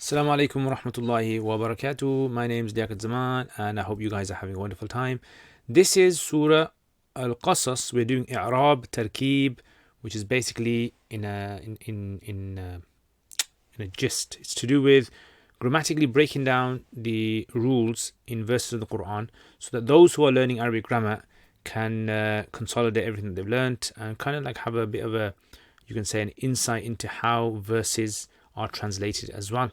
Assalamu alaikum wa rahmatullahi wa barakatuh. My name is Liaquat and I hope you guys are having a wonderful time. This is Surah al-Qasas. We're doing Iraab, Tarkeeb, which is basically in a gist. It's to do with grammatically breaking down the rules in verses of the Quran so that those who are learning Arabic grammar can consolidate everything they've learnt and kind of like have a bit of a, you can say, an insight into how verses are translated as well.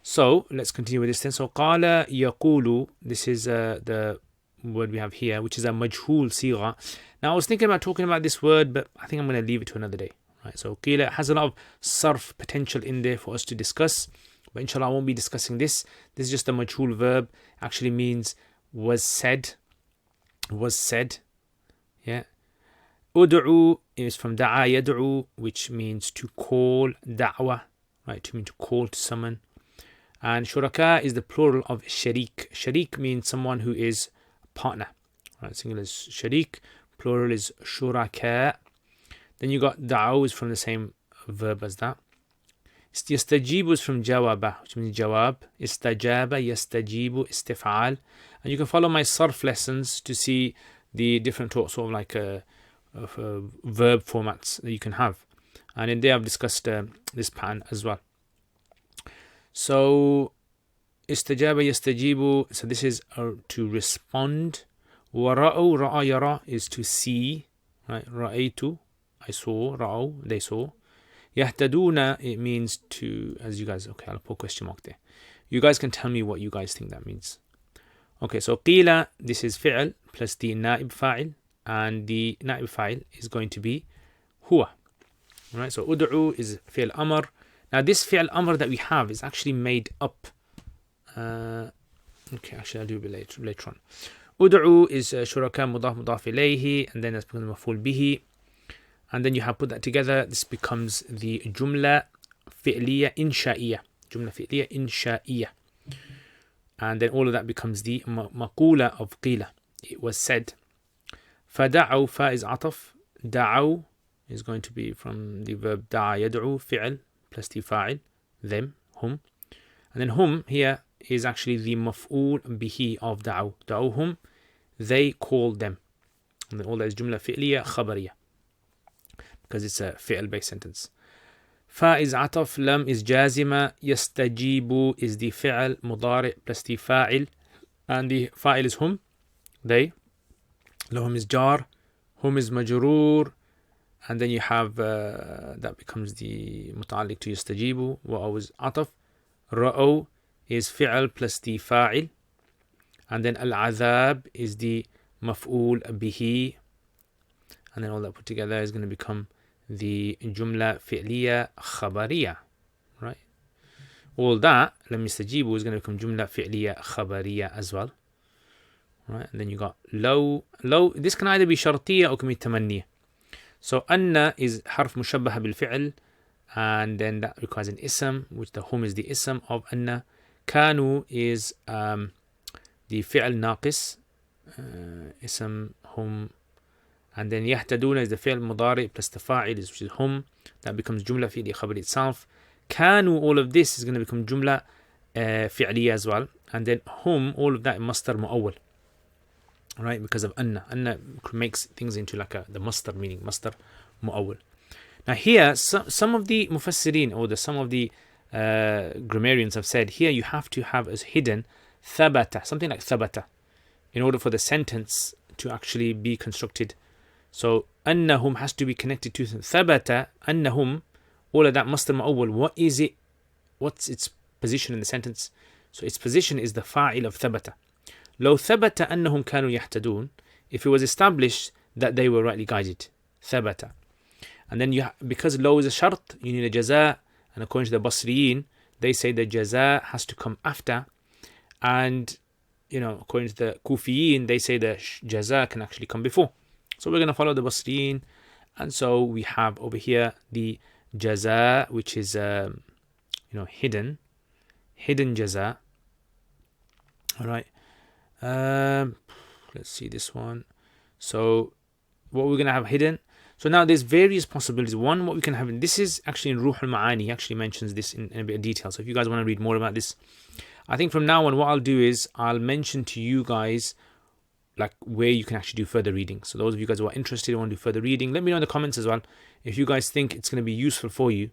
So let's continue with this then. So qala yaqulu, this is the word we have here, which is a majhul sigha. Now I was thinking about talking about this word, but I think I'm going to leave it to another day. Right? So qila has a lot of sarf potential in there for us to discuss, but inshallah I won't be discussing this. This is just a majhul verb. Actually means was said. Was said. Yeah. Ud'u is from da'a yad'u, which means to call, da'wah, right? To mean to call to someone. And shuraka is the plural of sharik. Sharik means someone who is a partner. Right, singular is sharik, plural is shuraka. Then you got da'u is from the same verb as that. Yastajibu is from jawaba, which means jawab. Istajaba, yastajibu, istif'al. And you can follow my sarf lessons to see the different sort of like verb formats that you can have. And in there I've discussed this pattern as well. So, istajaba yastajibu, so this is to respond. Wara'u, ra'a yara is to see, right? Ra'aytu, I saw, ra'u, they saw. Yahtaduna, it means to, as you guys, okay, I'll put a question mark there. You guys can tell me what you guys think that means. Okay, so qila, this is fi'l plus the na'ib fa'il, and the na'ib fa'il is going to be huwa. Right, so ud'u is fi'l amr. Now this fi'l amr that we have is actually made up. Okay, actually I'll do it later on. Ud'u is shuraka mudaf mudaf ilayhi, and then that's becomes maf'ul bihi. And then you have put that together. This becomes the jumla fi'liya insha'iyya. Jumla fi'liya insha'iyya. And then all of that becomes the maqula of qila. It was said. Fada'u, fa is ataf. Da'u is going to be from the verb da'a yad'u, fi'l plus the fa'il, them, hum. And then hum here is actually the maf'ul bihi of da'u. Da'uhum, they called them. And then all that is jumla fi'liya khabariya, because it's a fi'l based sentence. Fa is ataf, lam is jazima, yastajibu is the fi'l mudari plus the fa'il, and the fa'il is hum, they. Lahum is jar, hum is majroor. And then you have that becomes the muta'alliq to yastajibu. Wa is ataf. Ra'u is fi'al plus the fa'il. And then al-azab is the maf'ul bihi. And then all that put together is going to become the jumla fi'liya khabariya. Right? All that, lam yastajibu, is going to become jumla fi'liya khabariya as well. Right? And then you got law. Law, this can either be shartiya or can be tamanniya. So anna is harf mushabbaha bil fi'l, and then that requires an ism, which the hum is the ism of anna. Kanu is the fi'l naqis, ism hum, and then yahtaduna is the fi'l mudari plus the fa'il, which is hum. That becomes jumla fi'li khabar itself. Kanu, all of this is going to become jumla fi'liya as well, and then hum, all of that mastar mu'awwal. Right, because of anna. Anna makes things into like the mastar, meaning mastar mu'awwal. Now here, some of the mufassirin or some of the grammarians have said here you have to have as hidden thabata, something like thabata, in order for the sentence to actually be constructed. So annahum has to be connected to thabata, annahum, all of that mastar mu'awwal. What is it? What's its position in the sentence? So its position is the fa'il of thabata. لو ثبت أنهم كانوا يهتدون, if it was established that they were rightly guided, ثبت. And then because law is a shart, you need a jaza, and according to the Basriyin, they say the jaza has to come after, and according to the Kufiyin, they say the jaza can actually come before. So we're going to follow the Basriyin, and so we have over here the jaza, which is hidden jaza. All right. Let's see this one. So what we're going to have hidden. So now there's various possibilities. One, what we can have, and this is actually in Ruh al-Ma'ani, he actually mentions this in a bit of detail. So if you guys want to read more about this, I think from now on what I'll do is I'll mention to you guys like where you can actually do further reading. So those of you guys who are interested and want to do further reading, let me know in the comments as well if you guys think it's going to be useful for you,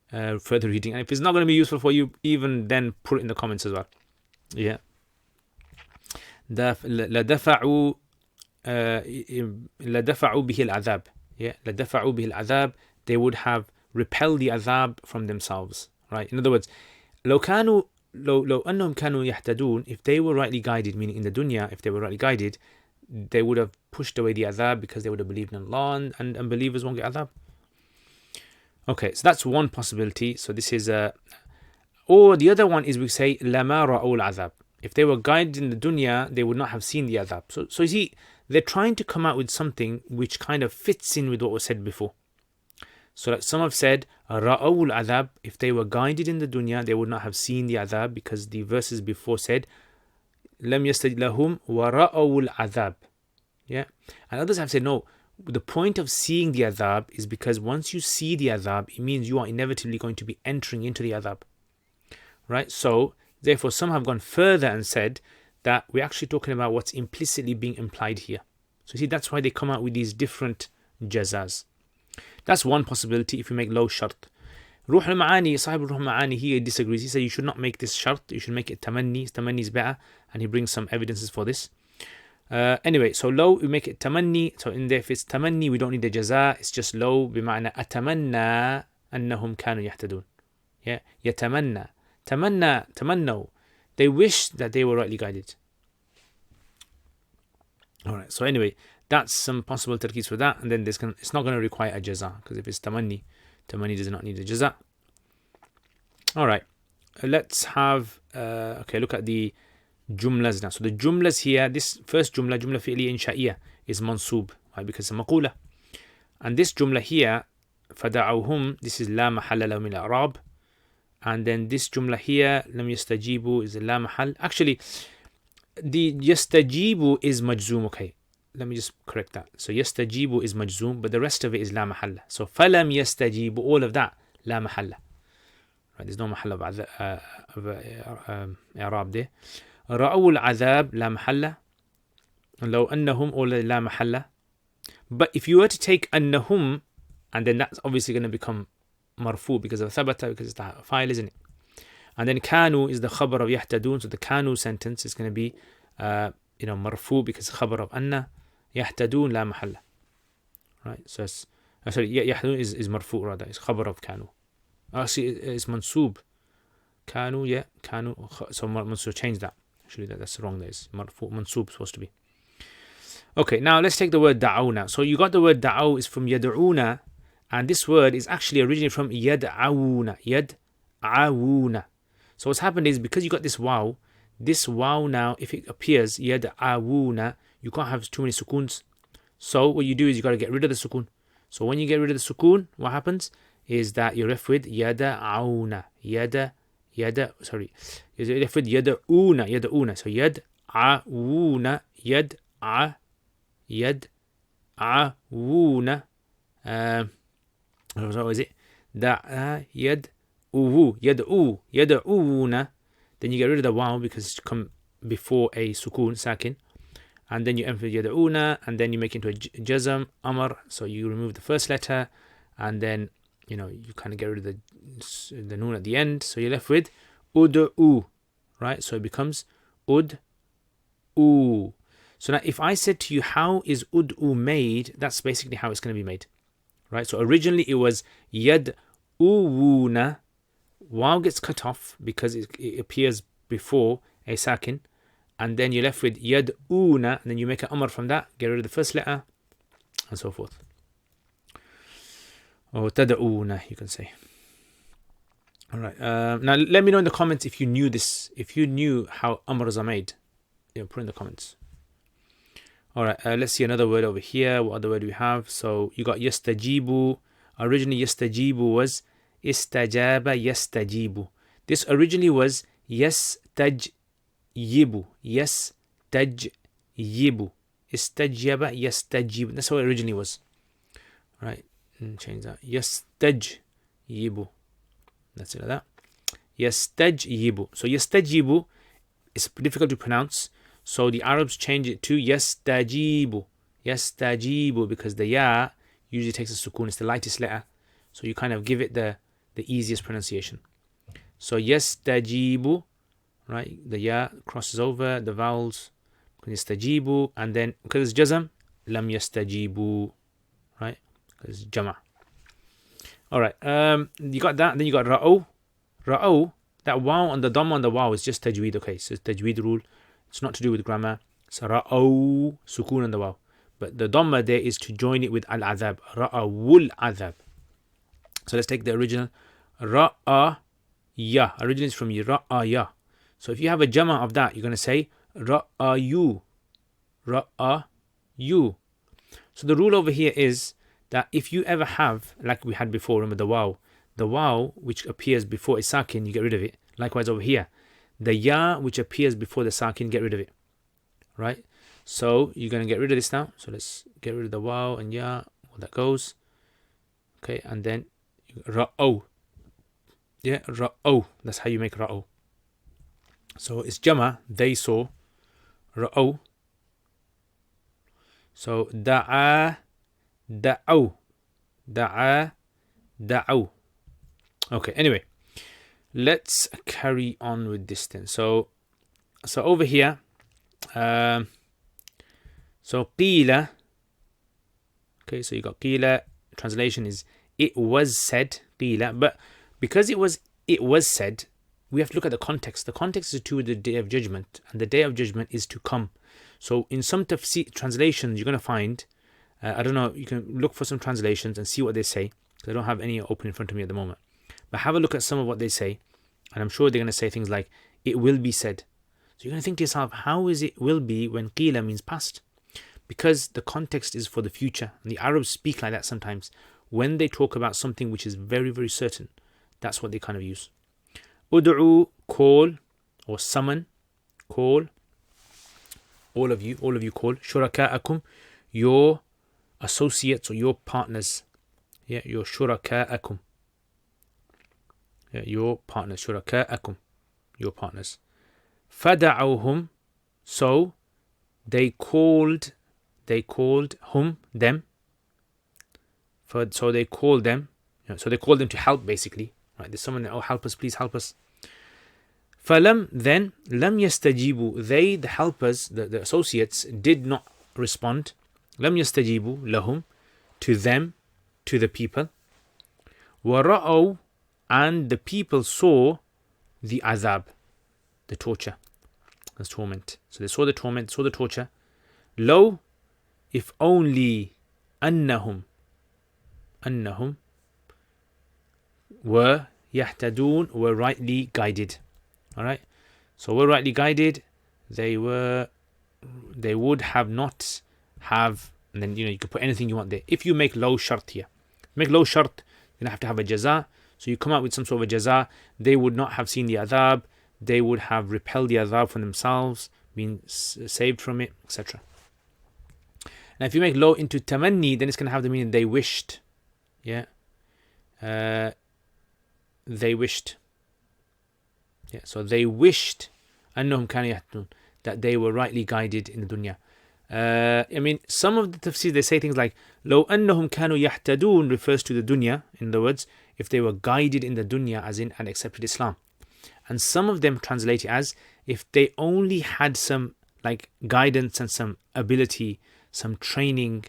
further reading. And if it's not going to be useful for you, even then put it in the comments as well. Yeah. لدفعوا به العذاب. Yeah, لدفعوا به العذاب. They would have repelled the azab from themselves. Right. In other words, لو أنهم كانوا يهتدون, if they were rightly guided, meaning in the dunya, if they were rightly guided, they would have pushed away the azab because they would have believed in Allah, and unbelievers won't get azab. Okay, so that's one possibility. So this is or the other one is we say لما رأوا العذاب. If they were guided in the dunya, they would not have seen the azab. So you see, they're trying to come out with something which kind of fits in with what was said before. So like some have said, رَأَوُا الْعَذَابِ, if they were guided in the dunya, they would not have seen the azab, because the verses before said, لَمْ يَسْتَجْ لَهُمْ وَرَأَوُا الْعَذَابِ. Yeah? And others have said, no, the point of seeing the azab is because once you see the azab, it means you are inevitably going to be entering into the azab. Right? So, therefore, some have gone further and said that we're actually talking about what's implicitly being implied here. So, see, that's why they come out with these different jazas. That's one possibility if you make low shart. Ruh al-Ma'ani, Sahib Ruh al-Ma'ani, he disagrees. He said you should not make this shart, you should make it tamanni. Tamanni is better, and he brings some evidences for this. Anyway, so low, we make it tamanni. So in there, if it's tamanni, we don't need the jaza, it's just low, بمعنى أتمنى أنهم كانوا يهتدون. Yeah, يتمنى. تمنوا. They wish that they were rightly guided. Alright, so anyway, that's some possible tarkeebs for that, and then it's not going to require a jaza, because if it's tamanni does not need a jaza. Alright, let's have look at the jumlas now. So the jumlas here, this first jumla fi'liya insha'iyya, is mansub, right, because it's a maqula. And this jumla here, فَدَعَوْهُمْ, this is la mahalla lahu min al-i'rab. And then this jumla here, lam yastajibu, is la mahal. Actually, the yastajibu is majzoom, okay. Let me just correct that. So yastajibu is majzoom, but the rest of it is la mahalla. So falam yastajibu, all of that, la mahalla. Right, there's no mahalla of i'rab there. Ra'u al-azab, la mahalla. Law annahum, all la mahalla. But if you were to take annahum, and then that's obviously going to become marfu because of thabata, because it's the file, isn't it? And then kanu is the khabar of yahtadun, so the kanu sentence is going to be marfu because khabar of anna. Yahtadun la mahalla. Right, so it's yahtadun is marfu, rather, it's khabar of kanu. Actually, it's mansub. Kanu, yeah, kanu. So mansub, change that. Actually, that's wrong. There's marfu, mansub supposed to be. Okay, now let's take the word da'awna. So you got the word da'aw is from yad'una, and this word is actually originally from yad'awuna. Yad'awuna. So what's happened is, because you got this wow now, if it appears yad'awuna, you can't have too many sukoons. So what you do is you got to get rid of the sukoon. So when you get rid of the sukoon, what happens is that you're left with yad'awuna. You're left with yad'una. So yad'awuna, yad'awuna. What was it? Yad'una. Then you get rid of the wow because it's come before a sukoon, sakin. And then you emphasize yad'una, and then you make it into a jazm, amr. So you remove the first letter, and then you kind of get rid of the noon at the end. So you're left with ud'u, right? So it becomes ud'u. So now if I said to you, how is ud'u made? That's basically how it's going to be made, right? So originally it was yad'uuna. Wow gets cut off because it appears before a sakin, and then you're left with yad'una, and then you make an amr from that, get rid of the first letter, and so forth. Or tad'una, you can say. Alright, now let me know in the comments if you knew this, if you knew how amrs are made. Put in the comments. Alright, let's see another word over here. What other word do we have? So you got yastajibu. Originally yastajibu was istajaba yastajibu. This originally was yastajyibu. Yastajyibu. Istajaba yastajibu. That's how it originally was. Right, and change that. Yastajibu. That's it like that. Yastajibu. So yastajibu is difficult to pronounce. So the Arabs change it to yastajibu. Yastajibu, because the ya usually takes a sukun. It's the lightest letter. So you kind of give it the easiest pronunciation. So yastajibu, right? The ya crosses over the vowels. Yastajibu, and then because it's jazm, lam yastajibu, right? Because it's jama. All right. You got that. Then you got ra'u. Ra'u. That waw on the dhamma on the waw is just tajweed. Okay, so it's tajweed rule. It's not to do with grammar. So ra'u, sukun on the waw. But the dhamma there is to join it with al-adhab. Ra'awul adhab. So let's take the original. Ra'a ya. Originally is from ra'a ya. So if you have a jama of that, you're going to say ra'ayu. Ra'ayu. So the rule over here is that if you ever have, like we had before, remember the waw which appears before a sakin, you get rid of it. Likewise over here, the ya which appears before the sakin, get rid of it. Right? So you're going to get rid of this now. So let's get rid of the waw and ya, all that goes. Okay, and then ra'o. Yeah, ra'o. That's how you make ra'o. So it's jama, they saw. Ra'o. So da'a, da'u. Da'a, da'u. Okay, anyway, let's carry on with this then. So over here, so qila. Okay, so you got qila. Translation is it was said, qila. But because it was said, we have to look at the context. The context is to the day of judgment, and the day of judgment is to come. So in some translations, you're going to find, I don't know, you can look for some translations and see what they say. I don't have any open in front of me at the moment. But have a look at some of what they say, and I'm sure they're going to say things like, it will be said. So you're going to think to yourself, how is it will be when qila means past? Because the context is for the future. And the Arabs speak like that sometimes. When they talk about something which is very, very certain, that's what they kind of use. Ud'u, call, or summon, call. All of you call. Shuraka'akum, your associates or your partners. Yeah, your shuraka'akum. Yeah, your partners. Shuraka'akum, your partners. Fada'uhum, so they called hum, them. So they called them. So they called them to help, basically. Right? There's someone that, oh, help us, please help us. Falam, then, lam yastajibu, they, the helpers, the associates, did not respond. Lam yastajibu lahum, to them, to the people. Wara'aw, and the people saw the azab, the torture, the torment. So they saw the torment, saw the torture. Lo, if only annahum were yahtadun, were rightly guided. All right, so were rightly guided. They would have not have, and then you can put anything you want there. If you make low shart here, make low shart, you're gonna have a jaza. So you come out with some sort of a jaza. They would not have seen the adhab. They would have repelled the adhab from themselves, been saved from it, etc. Now, if you make low into tamanni, then it's gonna have the meaning they wished. Yeah, they wished. Yeah, so they wished annahum kanu yahtadun, that they were rightly guided in the dunya. I mean, some of the tafsir, they say things like law annahum kanu yahtadun refers to the dunya, in other words, if they were guided in the dunya, as in and accepted Islam. And some of them translate it as if they only had some like guidance and some ability, some training,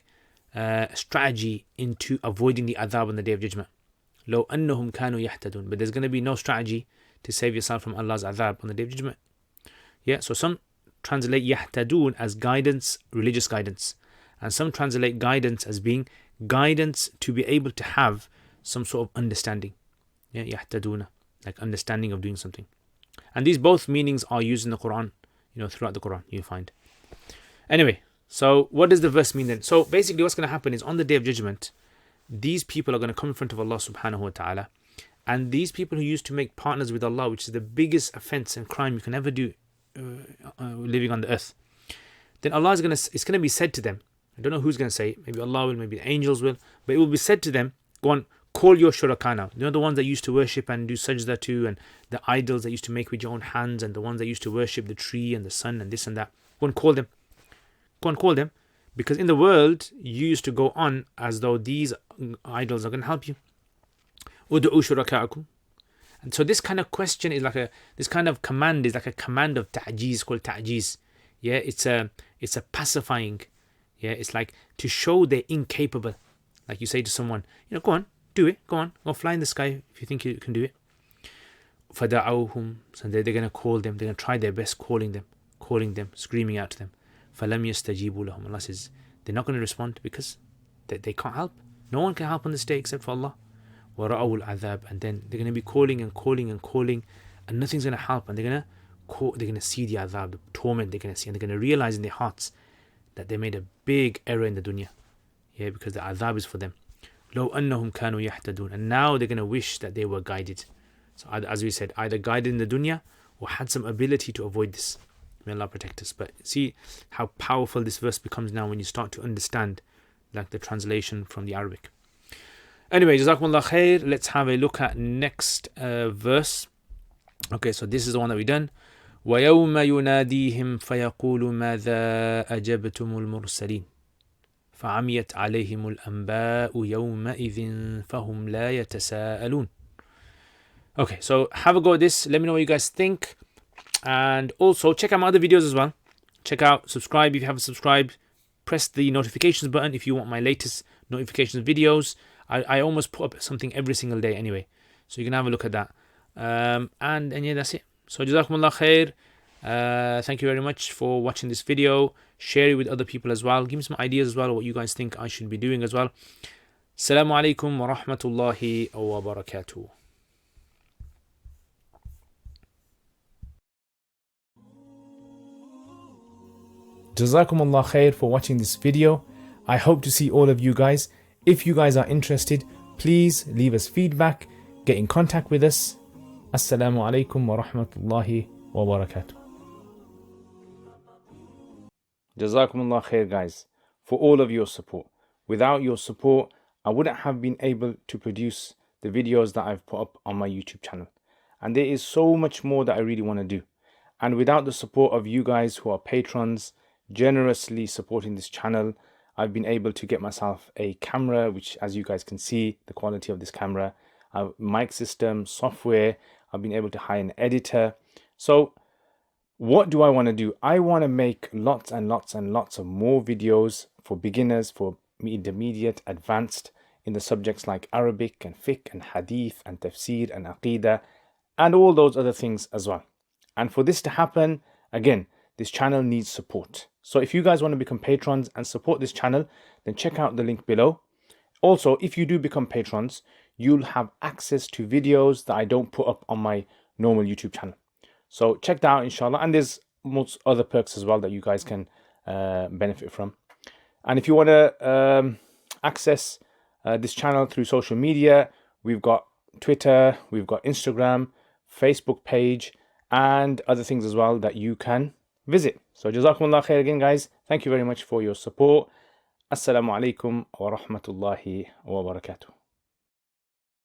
strategy into avoiding the adhab on the day of judgment. Law annahum kanu yahtadun, but there's going to be no strategy to save yourself from Allah's adhab on the day of judgment. Yeah, so some translate yahtadun as guidance, religious guidance, and some translate guidance as being guidance to be able to have some sort of understanding. Yeah, yahtaduna, like understanding of doing something. And these both meanings are used in the Quran, throughout the Quran, you find. Anyway, so what does the verse mean then? So basically what's going to happen is on the day of judgment, these people are going to come in front of Allah subhanahu wa ta'ala, and these people who used to make partners with Allah, which is the biggest offense and crime you can ever do living on the earth, then Allah is it's going to be said to them, I don't know who's going to say it. Maybe Allah will, maybe the angels will. But it will be said to them, go on, call your shuraka now. You know the ones that used to worship and do sajda to, and the idols that used to make with your own hands, and the ones that used to worship the tree and the sun and this and that. Go and call them. Go and call them. Because in the world, you used to go on as though these idols are going to help you. Ud'u shuraka'akum. And so this kind of question is like this kind of command is like a command of ta'jiz, called ta'jiz. Yeah, it's a pacifying. Yeah, it's like to show they're incapable. Like you say to someone, go on, do it, go on, go fly in the sky if you think you can do it. فَدَعَوْهُمْ. So they're going to call them, they're going to try their best calling them, screaming out to them. فَلَمْ يَسْتَجِيبُوا لَهُمْ. Allah says, they're not going to respond because they can't help. No one can help on this day except for Allah. وَرَأَوُا الْعَذَابِ. And then they're going to be calling, and nothing's going to help. And they're going to see the adhab, the torment they're going to see, and they're going to realize in their hearts that they made a big error in the dunya. Yeah, because the adhab is for them. لَوْ أَنَّهُمْ كَانُوا يَهْتَدُونَ. And now they're going to wish that they were guided. So as we said, either guided in the dunya or had some ability to avoid this. May Allah protect us. But see how powerful this verse becomes now when you start to understand like the translation from the Arabic. Anyway, Jazakumullah khair. Let's have a look at next verse. Okay, so this is the one that we done. وَيَوْمَ يُنَادِيهِمْ فَيَقُولُ مَاذَا أَجَبْتُمُ الْمُرْسَلِينَ فَعَمِيَتْ عَلَيْهِمُ الْأَنْبَاءُ يَوْمَئِذٍ فَهُمْ لَا يَتَسَاءَلُونَ. Okay, so have a go at this. Let me know what you guys think. And also check out my other videos as well. Subscribe if you haven't subscribed. Press the notifications button if you want my latest notifications videos. I almost put up something every single day anyway. So you can have a look at that. And yeah, that's it. So Jazakumullah khair. Thank you very much for watching this video. Share it with other people as well. Give me some ideas as well what you guys think I should be doing as well. Assalamu alaikum wa rahmatullahi wa barakatuh. Jazakumullah khair for watching this video. I hope to see all of you guys. If you guys are interested, please leave us feedback, get in contact with us. Assalamu alaikum wa rahmatullahi wa barakatuh. Jazakumullah khair guys for all of your support. Without your support, I wouldn't have been able to produce the videos that I've put up on my YouTube channel. And there is so much more that I really want to do. And without the support of you guys who are patrons, generously supporting this channel, I've been able to get myself a camera, which as you guys can see, the quality of this camera, mic system, software. I've been able to hire an editor. So what do I want to do? I want to make lots and lots and lots of more videos for beginners, for intermediate, advanced in the subjects like Arabic and fiqh and hadith and tafsir and aqidah and all those other things as well. And for this to happen, again, this channel needs support. So if you guys want to become patrons and support this channel, then check out the link below. Also, if you do become patrons, you'll have access to videos that I don't put up on my normal YouTube channel. So check that out, inshallah. And there's most other perks as well that you guys can benefit from. And if you want to access this channel through social media, we've got Twitter, we've got Instagram, Facebook page, and other things as well that you can visit. So Jazakumullah khair again guys. Thank you very much for your support. Assalamu alaikum wa rahmatullahi wa barakatuh.